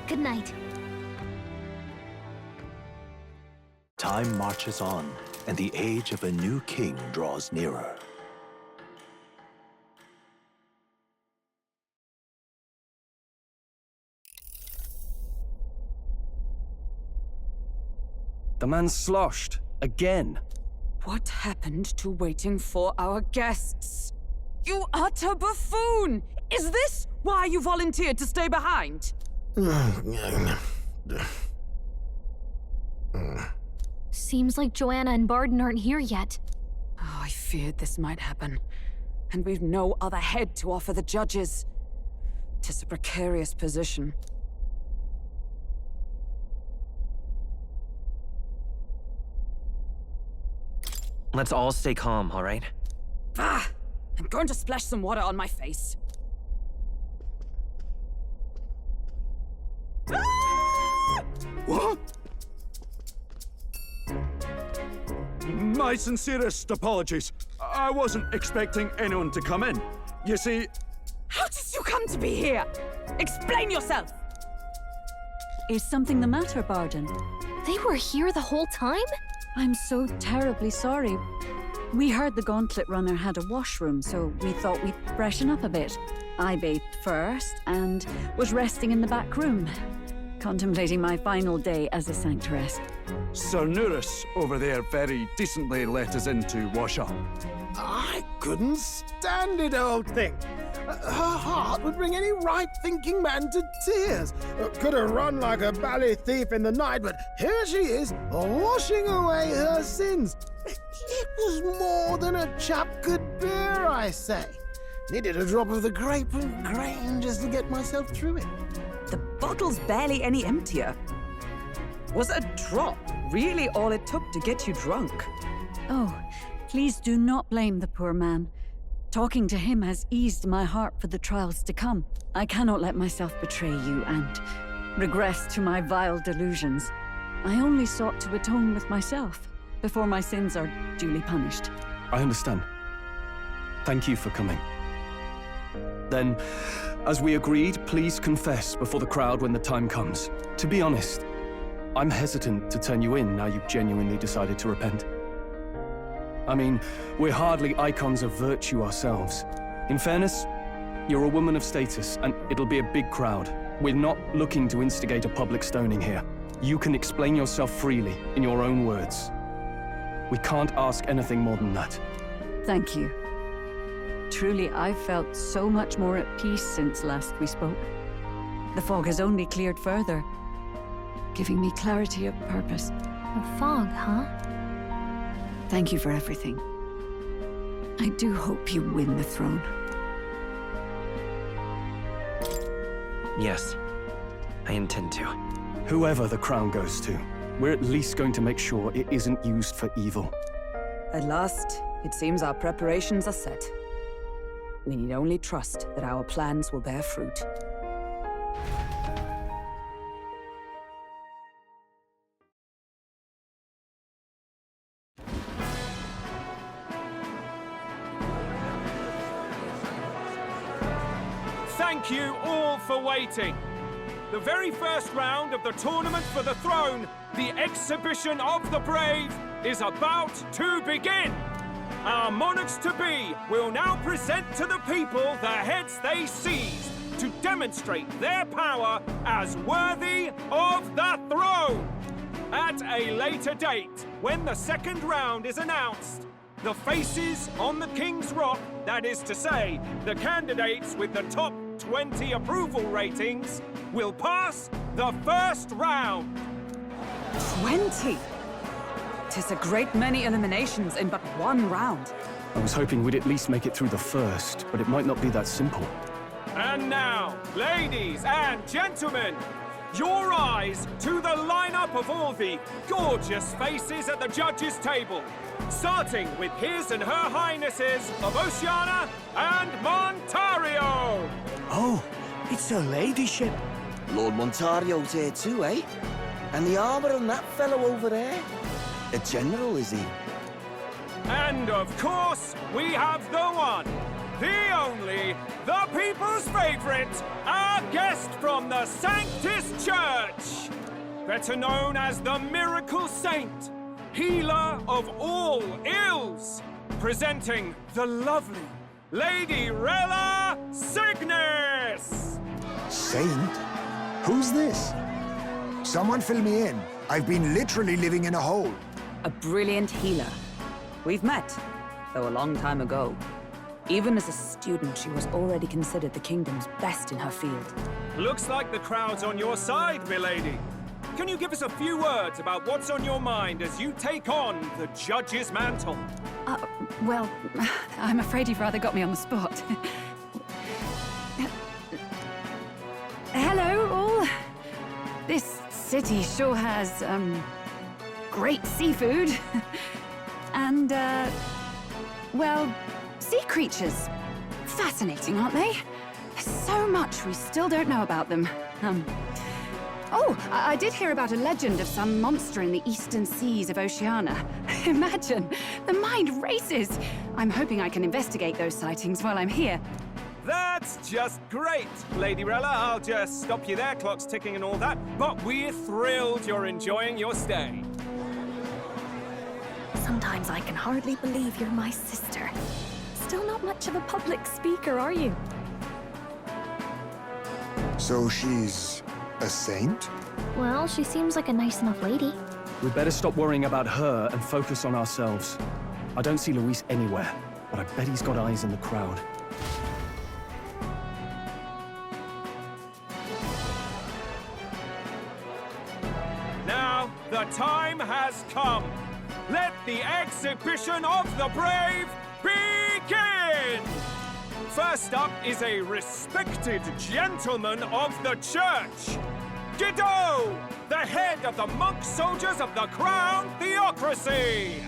Good night. Time marches on, and the age of a new king draws nearer. The man's sloshed. Again. What happened to waiting for our guests? You utter buffoon! Is this why you volunteered to stay behind? Seems like Joanna and Barden aren't here yet. Oh, I feared this might happen. And we've no other head to offer the judges. 'Tis a precarious position. Let's all stay calm, all right? Ah! I'm going to splash some water on my face. What? My sincerest apologies. I wasn't expecting anyone to come in. You see... How did you come to be here? Explain yourself! Is something the matter, Barden? They were here the whole time? I'm so terribly sorry. We heard the Gauntlet Runner had a washroom, so we thought we'd freshen up a bit. I bathed first and was resting in the back room, contemplating my final day as a sanctoress. Sir Nuris over there very decently let us in to wash up. I couldn't stand it, old thing. Her heart would bring any right-thinking man to tears. Could have run like a bally thief in the night, but here she is, washing away her sins. It was more than a chap could bear, I say. Needed a drop of the grape and grain just to get myself through it. The bottle's barely any emptier. Was a drop really all it took to get you drunk? Oh, please do not blame the poor man. Talking to him has eased my heart for the trials to come. I cannot let myself betray you and regress to my vile delusions. I only sought to atone with myself before my sins are duly punished. I understand. Thank you for coming. Then, as we agreed, please confess before the crowd when the time comes. To be honest, I'm hesitant to turn you in now you've genuinely decided to repent. I mean, we're hardly icons of virtue ourselves. In fairness, you're a woman of status, and it'll be a big crowd. We're not looking to instigate a public stoning here. You can explain yourself freely, in your own words. We can't ask anything more than that. Thank you. Truly, I've felt so much more at peace since last we spoke. The fog has only cleared further, giving me clarity of purpose. The fog, huh? Thank you for everything. I do hope you win the throne. Yes, I intend to. Whoever the crown goes to, we're at least going to make sure it isn't used for evil. At last, it seems our preparations are set. We need only trust that our plans will bear fruit. Thank you all for waiting. The very first round of the tournament for the throne, the exhibition of the brave, is about to begin. Our monarchs-to-be will now present to the people the heads they seized to demonstrate their power as worthy of the throne. At a later date, when the second round is announced, the faces on the King's Rock, that is to say, the candidates with the top 20 approval ratings, will pass the first round. 20! 'Tis a great many eliminations in but one round. I was hoping we'd at least make it through the first, but it might not be that simple. And now, ladies and gentlemen, your eyes to the lineup of all the gorgeous faces at the judges' table, starting with His and Her Highnesses of Oceania and Montario. Oh, it's her ladyship. Lord Montario's here too, eh? And the armor and that fellow over there? A general, is he? And of course, we have the one, the only, the people's favorite, our guest from the Sanctus Church! Better known as the Miracle Saint, healer of all ills, presenting the lovely Lady Rella Cygnus! Saint? Who's this? Someone fill me in. I've been literally living in a hole. A brilliant healer. We've met, though a long time ago. Even as a student, she was already considered the kingdom's best in her field. Looks like the crowd's on your side, milady. Can you give us a few words about what's on your mind as you take on the judge's mantle? Well, I'm afraid you've rather got me on the spot. Hello, all. This city sure has, great seafood. And, well, sea creatures. Fascinating, aren't they? There's so much we still don't know about them. Oh, I did hear about a legend of some monster in the eastern seas of Oceania. Imagine, the mind races. I'm hoping I can investigate those sightings while I'm here. That's just great, Lady Rella. I'll just stop you there, clock's ticking and all that. But we're thrilled you're enjoying your stay. Sometimes I can hardly believe you're my sister. Still not much of a public speaker, are you? So she's a saint? Well, she seems like a nice enough lady. We'd better stop worrying about her and focus on ourselves. I don't see Luis anywhere, but I bet he's got eyes in the crowd. Now, the time has come. Let the exhibition of the brave begin! First up is a respected gentleman of the church. Guido, the head of the monk soldiers of the Crown Theocracy.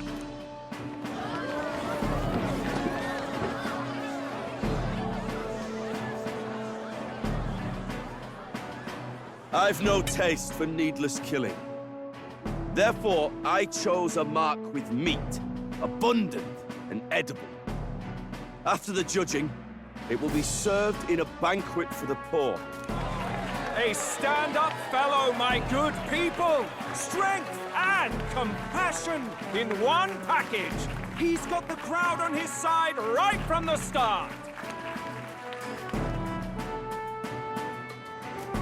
I've no taste for needless killing. Therefore, I chose a mark with meat, abundant and edible. After the judging, it will be served in a banquet for the poor. A stand-up fellow, my good people! Strength and compassion in one package! He's got the crowd on his side right from the start!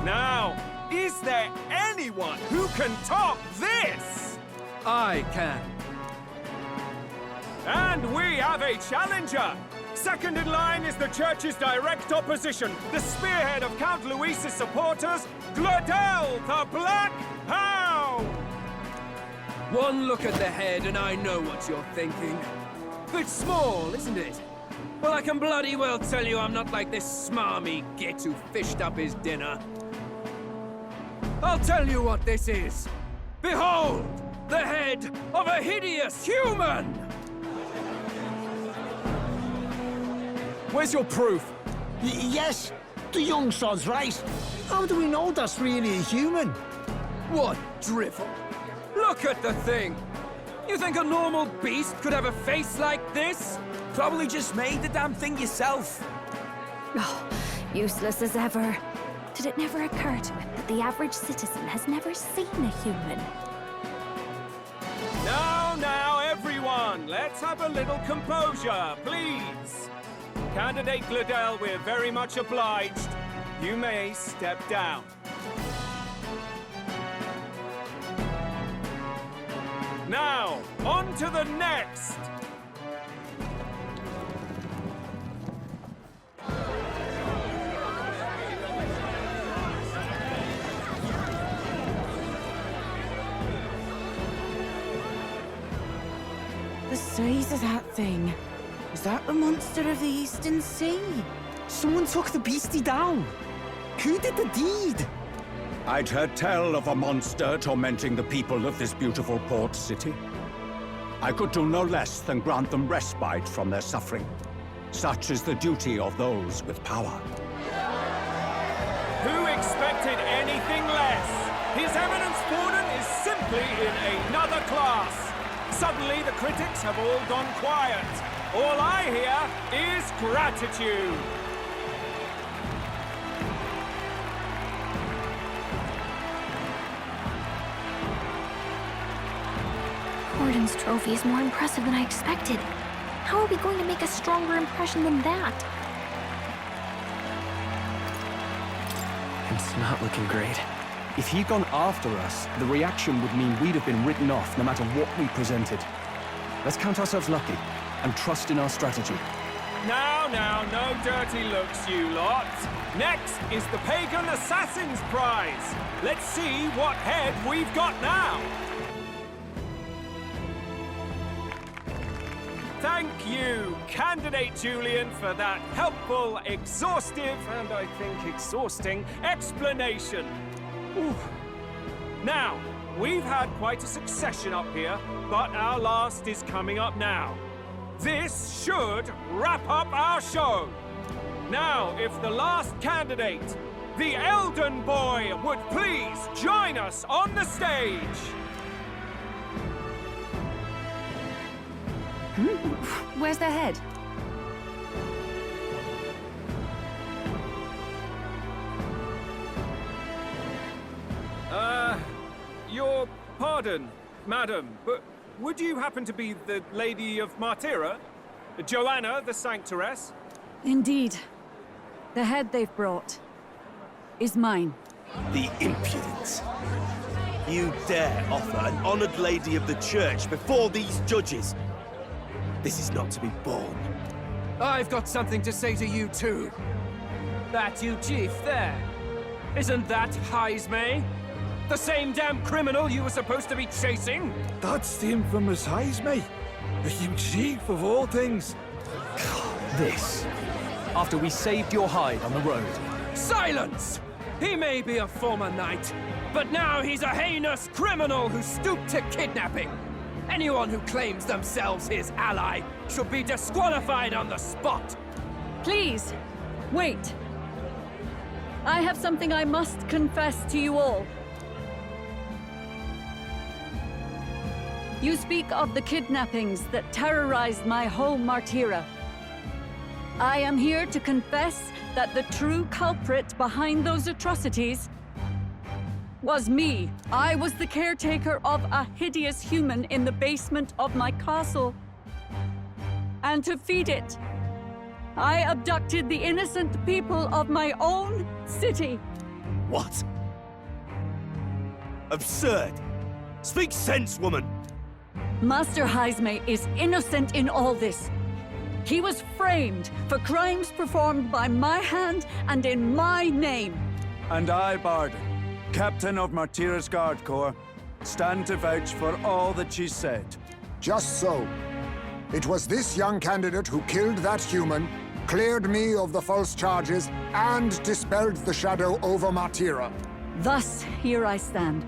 Now, is there anyone who can top this? I can. And we have a challenger! Second in line is the church's direct opposition, the spearhead of Count Luis's supporters, Glodell the Black Hound! One look at the head and I know what you're thinking. Bit small, isn't it? Well, I can bloody well tell you I'm not like this smarmy git who fished up his dinner. I'll tell you what this is. Behold, the head of a hideous human! Where's your proof? Yes, the young sod's right. How do we know that's really a human? What drivel? Look at the thing! You think a normal beast could have a face like this? Probably just made the damn thing yourself. Oh, useless as ever. Did it never occur to him that the average citizen has never seen a human? Now, everyone, let's have a little composure, please. Candidate Glodell, we're very much obliged. You may step down. Now, on to the next! The size of that thing. Is that the monster of the Eastern Sea? Someone took the beastie down. Who did the deed? I'd heard tell of a monster tormenting the people of this beautiful port city. I could do no less than grant them respite from their suffering. Such is the duty of those with power. Who expected anything less? His Eminence Borden is simply in another class. Suddenly, the critics have all gone quiet. All I hear is gratitude. Gordon's trophy is more impressive than I expected. How are we going to make a stronger impression than that? It's not looking great. If he'd gone after us, the reaction would mean we'd have been written off no matter what we presented. Let's count ourselves lucky and trust in our strategy. Now, no dirty looks, you lot. Next is the Pagan Assassin's Prize. Let's see what head we've got now. Thank you, Candidate Julian, for that helpful, exhaustive, and I think exhausting explanation. Ooh. Now, we've had quite a succession up here, but our last is coming up now. This should wrap up our show. Now, if the last candidate, the Elden Boy, would please join us on the stage. Where's their head? Your pardon, madam, but would you happen to be the Lady of Martira? Joanna, the Sanctoress? Indeed. The head they've brought is mine. The impudence. You dare offer an honored lady of the church before these judges? This is not to be borne. I've got something to say to you too. That you chief there. Isn't that Heismay? The same damn criminal you were supposed to be chasing? That's the infamous Heismay. The huge chief of all things. This. After we saved your hide on the road. Silence! He may be a former knight, but now he's a heinous criminal who stooped to kidnapping. Anyone who claims themselves his ally should be disqualified on the spot. Please, wait. I have something I must confess to you all. You speak of the kidnappings that terrorized my home, Martira. I am here to confess that the true culprit behind those atrocities was me. I was the caretaker of a hideous human in the basement of my castle. And to feed it, I abducted the innocent people of my own city. What? Absurd! Speak sense, woman! Master Heismay is innocent in all this. He was framed for crimes performed by my hand and in my name. And I, Barden, Captain of Martira's Guard Corps, stand to vouch for all that she said. Just so. It was this young candidate who killed that human, cleared me of the false charges, and dispelled the shadow over Martira. Thus, here I stand.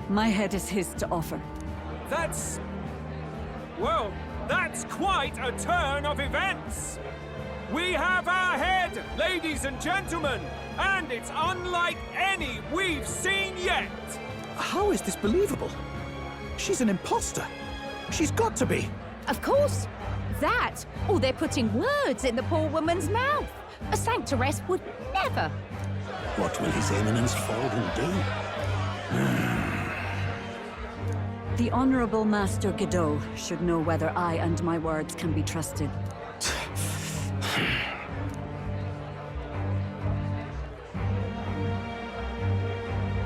My head is his to offer. Well, that's quite a turn of events. We have our head, ladies and gentlemen, and it's unlike any we've seen yet. How is this believable? She's an imposter. She's got to be. Of course. That, or they're putting words in the poor woman's mouth. A Sanctoress would never. What will His Eminence Falden do? The Honorable Master Godot should know whether I and my words can be trusted.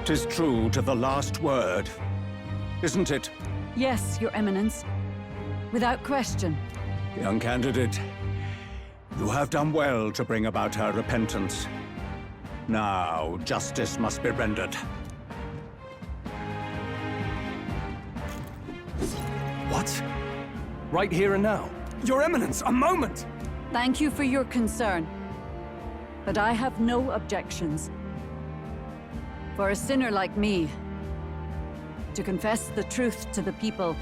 'Tis true to the last word, isn't it? Yes, Your Eminence. Without question. Young candidate, you have done well to bring about her repentance. Now, justice must be rendered. What? Right here and now? Your Eminence, a moment! Thank you for your concern. But I have no objections. For a sinner like me, to confess the truth to the people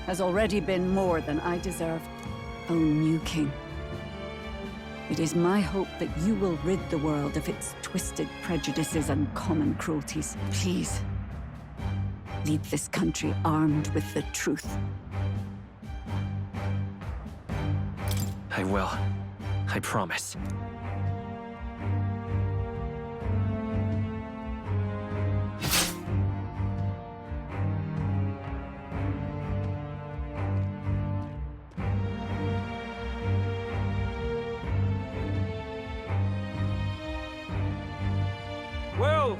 has already been more than I deserve. O new king, it is my hope that you will rid the world of its twisted prejudices and common cruelties. Please, leave this country armed with the truth. I will. I promise. Well,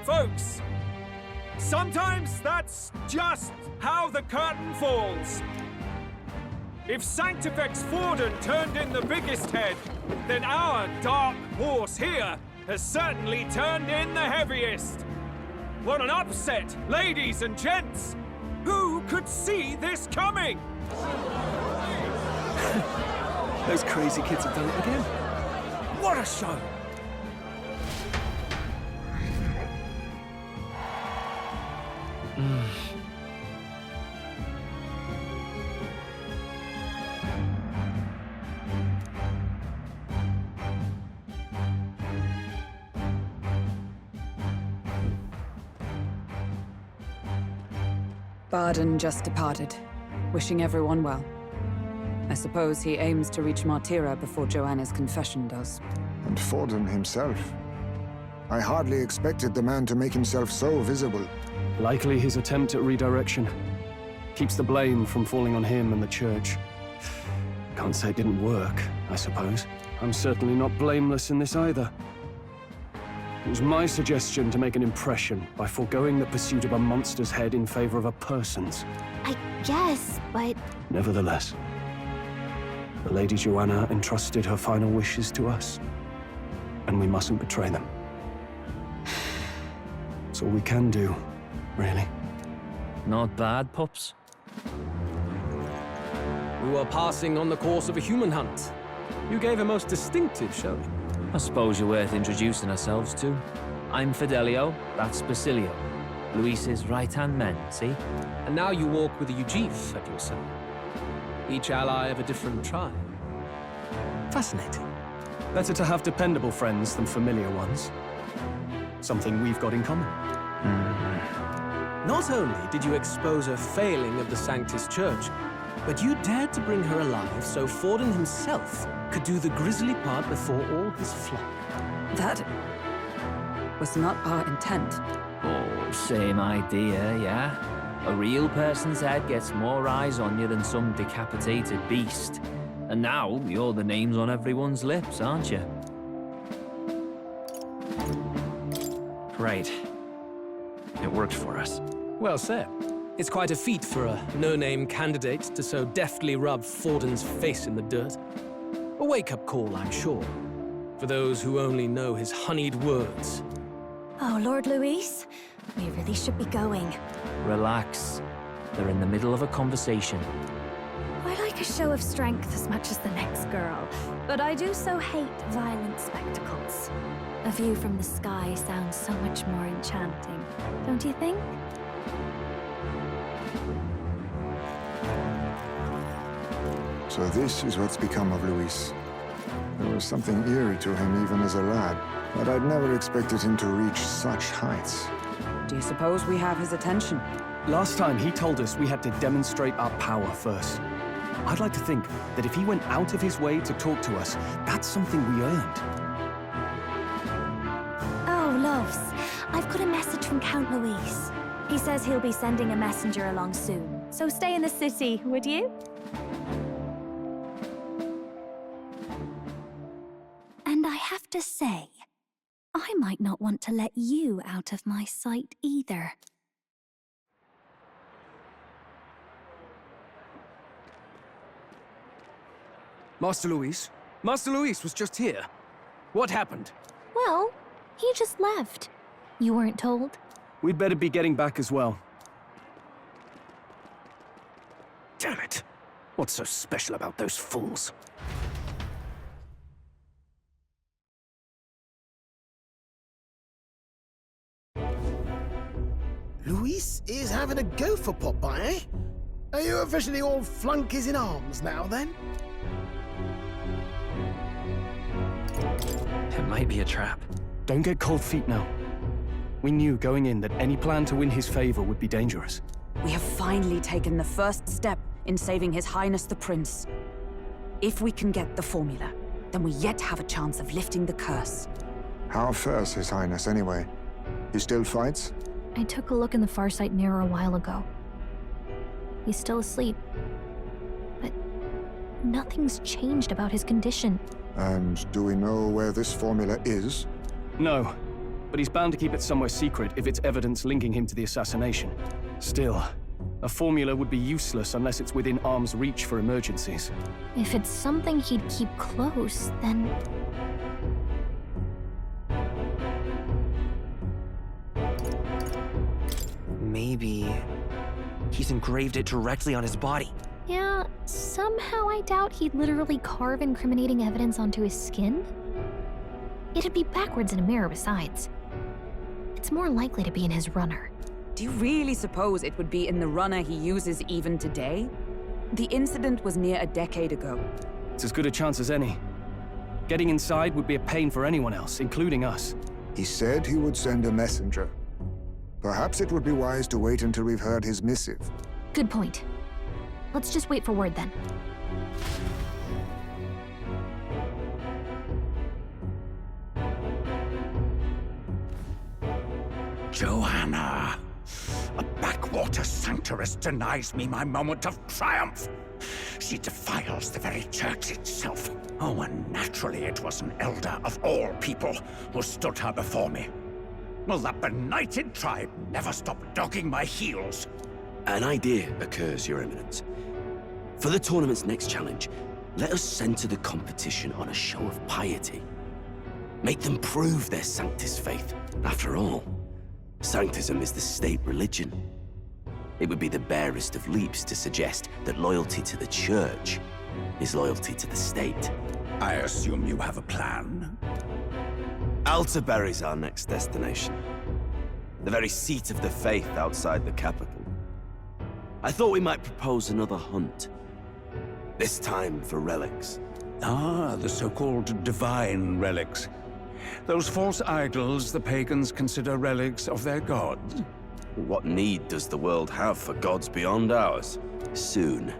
folks, sometimes that's just how the curtain falls. If Sanctifex Forden turned in the biggest head, then our dark horse here has certainly turned in the heaviest. What an upset, ladies and gents! Who could see this coming? Those crazy kids have done it again. What a show! Barden just departed, wishing everyone well. I suppose he aims to reach Martira before Joanna's confession does. And Forden himself. I hardly expected the man to make himself so visible. Likely his attempt at redirection. Keeps the blame from falling on him and the church. Can't say it didn't work, I suppose. I'm certainly not blameless in this either. It was my suggestion to make an impression by foregoing the pursuit of a monster's head in favor of a person's. I guess, but... Nevertheless, the Lady Joanna entrusted her final wishes to us, and we mustn't betray them. That's all we can do, really. Not bad, pups. We were passing on the course of a human hunt. You gave a most distinctive showing. I suppose you're worth introducing ourselves to. I'm Fidelio, that's Basilio. Luis's right-hand man, see? And now you walk with a Ujif at your side. Each ally of a different tribe. Fascinating. Better to have dependable friends than familiar ones. Something we've got in common. Not only did you expose a failing of the Sanctus Church, but you dared to bring her alive so Forden himself could do the grisly part before all his flock. That was not our intent. Oh, same idea, yeah? A real person's head gets more eyes on you than some decapitated beast. And now, you're the names on everyone's lips, aren't you? Right. It worked for us. Well said. It's quite a feat for a no-name candidate to so deftly rub Forden's face in the dirt. A wake-up call, I'm sure, for those who only know his honeyed words. Oh, Lord Luis, we really should be going. Relax. They're in the middle of a conversation. I like a show of strength as much as the next girl, but I do so hate violent spectacles. A view from the sky sounds so much more enchanting, don't you think? So this is what's become of Luis. There was something eerie to him even as a lad, but I'd never expected him to reach such heights. Do you suppose we have his attention? Last time he told us we had to demonstrate our power first. I'd like to think that if he went out of his way to talk to us, that's something we earned. Oh, loves, I've got a message from Count Luis. He says he'll be sending a messenger along soon, so stay in the city, would you? And I have to say, I might not want to let you out of my sight either. Master Luis was just here. What happened? Well, he just left. You weren't told? We'd better be getting back as well. Damn it. What's so special about those fools? Luis is having a go for Popeye, eh? Are you officially all flunkies in arms now, then? It might be a trap. Don't get cold feet now. We knew going in that any plan to win his favor would be dangerous. We have finally taken the first step in saving His Highness the Prince. If we can get the formula, then we yet have a chance of lifting the curse. How fares His Highness, anyway? He still fights? I took a look in the Farsight mirror a while ago. He's still asleep. But nothing's changed about his condition. And do we know where this formula is? No, but he's bound to keep it somewhere secret if it's evidence linking him to the assassination. Still, a formula would be useless unless it's within arm's reach for emergencies. If it's something he'd keep close, then... Maybe he's engraved it directly on his body. Yeah, somehow I doubt he'd literally carve incriminating evidence onto his skin. It'd be backwards in a mirror besides. It's more likely to be in his runner. Do you really suppose it would be in the runner he uses even today? The incident was near a decade ago. It's as good a chance as any. Getting inside would be a pain for anyone else, including us. He said he would send a messenger. Perhaps it would be wise to wait until we've heard his missive. Good point. Let's just wait for word then. Joanna! A backwater sanctuarist denies me my moment of triumph! She defiles the very church itself. Oh, and naturally it was an elder of all people who stood her before me. Will that benighted tribe never stop dogging my heels? An idea occurs, Your Eminence. For the tournament's next challenge, let us center the competition on a show of piety. Make them prove their Sanctus faith. After all, Sanctism is the state religion. It would be the barest of leaps to suggest that loyalty to the Church is loyalty to the state. I assume you have a plan? Altaberry's our next destination. The very seat of the faith outside the capital. I thought we might propose another hunt. This time for relics. Ah, the so-called divine relics. Those false idols the pagans consider relics of their gods. What need does the world have for gods beyond ours? Soon,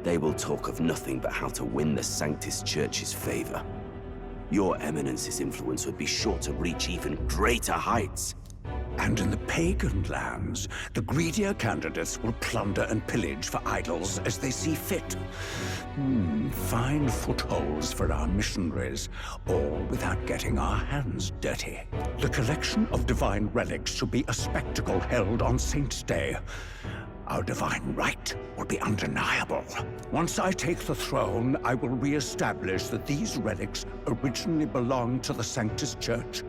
they will talk of nothing but how to win the Sanctus Church's favor. Your Eminence's influence would be sure to reach even greater heights. And in the pagan lands, the greedier candidates will plunder and pillage for idols as they see fit. Fine footholds for our missionaries, all without getting our hands dirty. The collection of divine relics should be a spectacle held on Saint's Day. Our divine right will be undeniable. Once I take the throne, I will re-establish that these relics originally belonged to the Sanctus Church,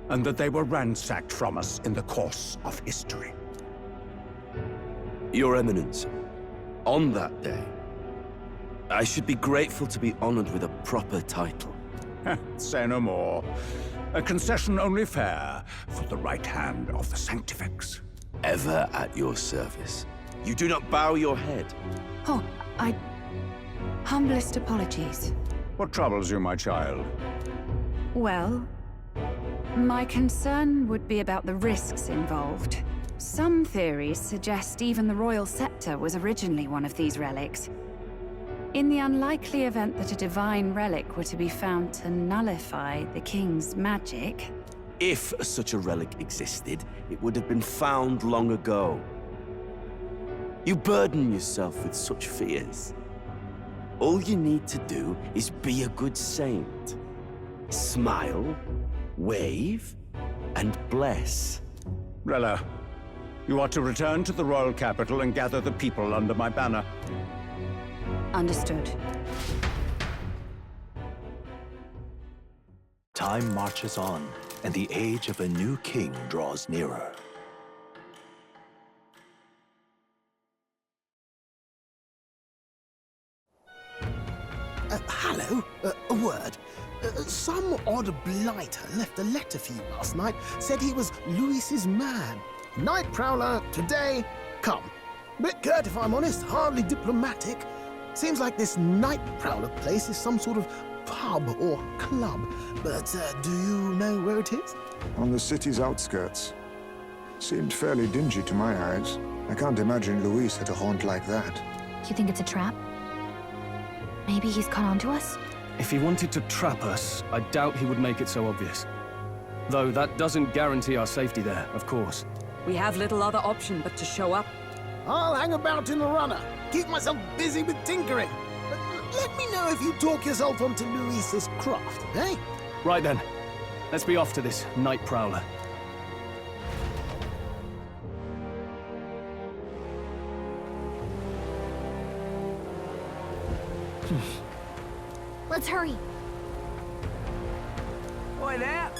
and that they were ransacked from us in the course of history. Your Eminence, on that day, I should be grateful to be honored with a proper title. Say no more. A concession only fair for the right hand of the Sanctifex. Ever at your service. You do not bow your head. Oh, humblest apologies. What troubles you, my child? Well, my concern would be about the risks involved. Some theories suggest even the royal scepter was originally one of these relics. In the unlikely event that a divine relic were to be found to nullify the king's magic... If such a relic existed, it would have been found long ago. You burden yourself with such fears. All you need to do is be a good saint. Smile, wave, and bless. Rella, you are to return to the royal capital and gather the people under my banner. Understood. Time marches on, and the age of a new king draws nearer. Hello? A word. Some odd blighter left a letter for you last night. Said he was Louis's man. Night prowler, today, come. Bit curt if I'm honest, hardly diplomatic. Seems like this night prowler place is some sort of pub or club. But do you know where it is? On the city's outskirts. Seemed fairly dingy to my eyes. I can't imagine Louis had a haunt like that. You think it's a trap? Maybe he's caught on to us? If he wanted to trap us, I doubt he would make it so obvious. Though that doesn't guarantee our safety there, of course. We have little other option but to show up. I'll hang about in the runner. Keep myself busy with tinkering. Let me know if you talk yourself onto Luis's craft, eh? Right then. Let's be off to this night prowler. Let's hurry. Oi there!